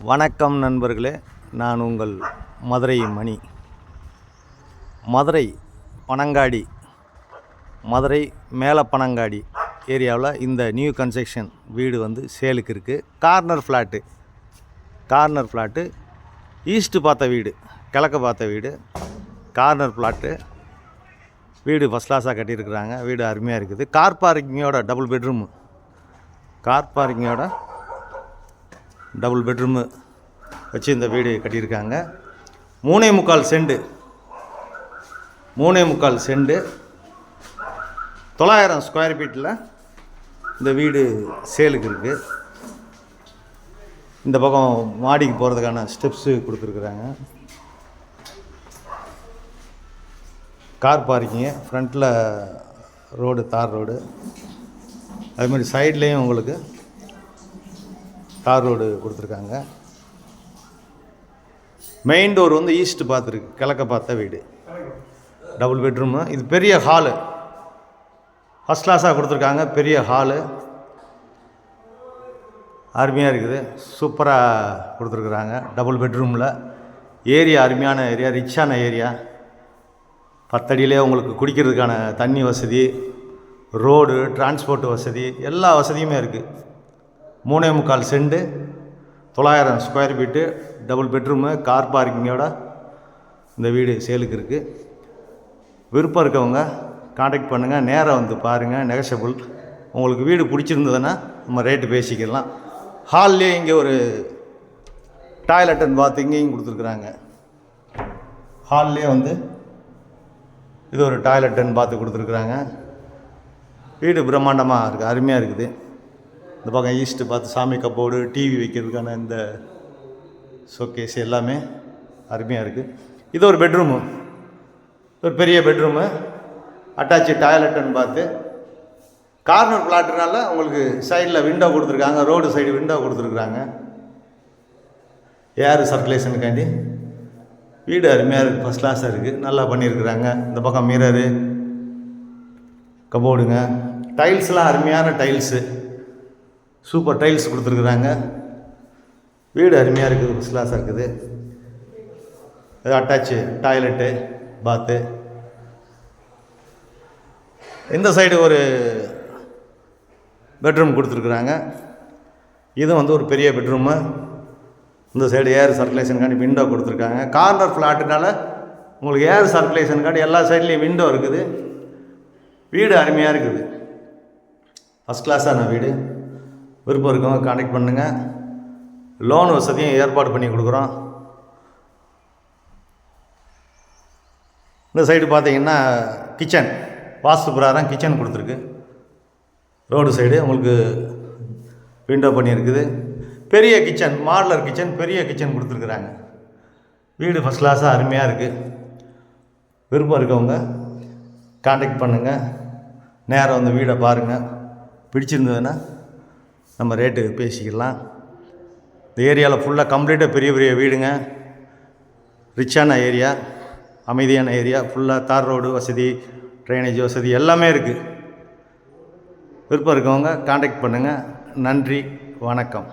வணக்கம் நண்பர்களே, நான் உங்கள் மதுரை மணி. மதுரை பனங்காடி, மதுரை மேலே பனங்காடி ஏரியாவில் இந்த நியூ கன்ஸ்ட்ரக்ஷன் வீடு வந்து சேலுக்கு இருக்குது. கார்னர் ஃப்ளாட்டு ஈஸ்ட்டு பார்த்த வீடு, கிழக்கு பார்த்த வீடு, கார்னர் ஃப்ளாட்டு. வீடு ஃபஸ்ட் கிளாஸாக கட்டியிருக்கிறாங்க. வீடு அருமையாக இருக்குது. கார் பார்க்கிங்கோட டபுள் பெட்ரூமு வச்சு இந்த வீடு கட்டியிருக்காங்க. 3.25 செண்டு 900 ஸ்கொயர் ஃபீட்டில் இந்த வீடு சேலுக்கு இருக்குது. இந்த பக்கம் மாடிக்கு போகிறதுக்கான ஸ்டெப்ஸு கொடுத்துருக்குறாங்க. கார் பார்க்கிங்கு, ஃப்ரண்ட்டில் ரோடு, தார் ரோடு, அதுமாதிரி சைட்லேயும் உங்களுக்கு தார் ரோடு கொடுத்துருக்காங்க. மெயின் டோர் வந்து ஈஸ்ட் பார்த்துருக்கு, கிழக்க பார்த்த வீடு, டபுள் பெட்ரூமு. இது பெரிய ஹாலு, ஃபஸ்ட் கிளாஸாக கொடுத்துருக்காங்க. பெரிய ஹாலு அருமையாக இருக்குது, சூப்பராக கொடுத்துருக்குறாங்க. டபுள் பெட்ரூமில் ஏரியா அருமையான ஏரியா, ரிச்சான ஏரியா. 10 அடியிலே உங்களுக்கு குடிக்கிறதுக்கான தண்ணி வசதி, ரோடு, டிரான்ஸ்போர்ட் வசதி, எல்லா வசதியுமே இருக்குது. 3.25 cent 900 square feet double bedroom, car பார்க்கிங்கோட இந்த வீடு சேலுக்கு இருக்குது. விருப்பம் இருக்கவங்க காண்டாக்ட் பண்ணுங்கள், நேராக வந்து பாருங்கள். நெகஷபிள். உங்களுக்கு வீடு பிடிச்சிருந்ததுன்னா நம்ம ரேட்டு பேசிக்கலாம். ஹால்லேயே இங்கே ஒரு டாய்லெட் அண்ட் பாத் இங்கேயும் கொடுத்துருக்குறாங்க. ஹால்லேயே வந்து இது ஒரு டாய்லெட் அண்ட் பாத்து கொடுத்துருக்குறாங்க. வீடு பிரம்மாண்டமாக இருக்குது, அருமையாக இருக்குது. இந்த பக்கம் ஈஸ்ட்டு பார்த்து சாமி கப்போர்டு, டிவி வைக்கிறதுக்கான இந்த ஷோகேஸ் எல்லாமே அருமையாக இருக்குது. இது ஒரு பெட்ரூமு, ஒரு பெரிய பெட்ரூமு, அட்டாச்சு டாய்லெட் அண்ட் பாத்து. கார்னர் பிளாட்டுனால உங்களுக்கு சைடில் விண்டோ கொடுத்துருக்காங்க, ரோடு சைடு விண்டோ கொடுத்துருக்குறாங்க. ஏர் சர்க்குலேஷனுக்காண்டி வீடு அருமையாக இருக்குது, ஃபஸ்ட் கிளாஸாக இருக்குது, நல்லா பண்ணியிருக்கிறாங்க. இந்த பக்கம் மிரரு, கபோர்டுங்க, டைல்ஸ்லாம் அருமையான டைல்ஸு, சூப்பர் டைல்ஸ் கொடுத்துருக்குறாங்க. வீடு அருமையாக இருக்குது, ஃபஸ்ட் கிளாஸாக இருக்குது. இது அட்டாச்சு டாய்லெட்டு, பாத்து. இந்த சைடு ஒரு பெட்ரூம் கொடுத்துருக்குறாங்க. இது வந்து ஒரு பெரிய பெட்ரூமு. இந்த சைடு ஏர் சர்க்குலேஷனுக்காண்டி விண்டோ கொடுத்துருக்காங்க. கார்னர் ஃப்ளாட்டுனால உங்களுக்கு ஏர் சர்க்குலேஷனுக்காண்டி எல்லா சைட்லேயும் விண்டோ இருக்குது. வீடு அருமையாக இருக்குது, ஃபஸ்ட் கிளாஸான வீடு. விருப்பம் இருக்கவங்க காண்டாக்ட் பண்ணுங்கள். லோன் வசதியும் ஏற்பாடு பண்ணி கொடுக்குறோம். இந்த சைடு பார்த்தீங்கன்னா கிச்சன், வாஸ்து பிரகாரம் கிச்சன் கொடுத்துருக்கு. ரோடு சைடு உங்களுக்கு விண்டோ பண்ணியிருக்குது. பெரிய கிச்சன், மாடலர் கிச்சன், பெரிய கிச்சன் கொடுத்துருக்குறாங்க. வீடு ஃபஸ்ட் கிளாஸாக அருமையாக இருக்குது. விருப்பம் இருக்கவங்க காண்டாக்ட் பண்ணுங்கள், நேராக வந்து வீடை பாருங்கள். பிடிச்சிருந்ததுன்னா நம்ம ரேட்டு பேசிக்கலாம். இந்த ஏரியாவில் ஃபுல்லாக கம்ப்ளீட்டாக பெரிய பெரிய வீடுங்க, ரிச்சான ஏரியா, அமைதியான ஏரியா. ஃபுல்லாக தார் ரோடு வசதி, ட்ரைனேஜ் வசதி எல்லாமே இருக்குது. விருப்பம் இருக்கவங்க காண்டாக்ட் பண்ணுங்கள். நன்றி, வணக்கம்.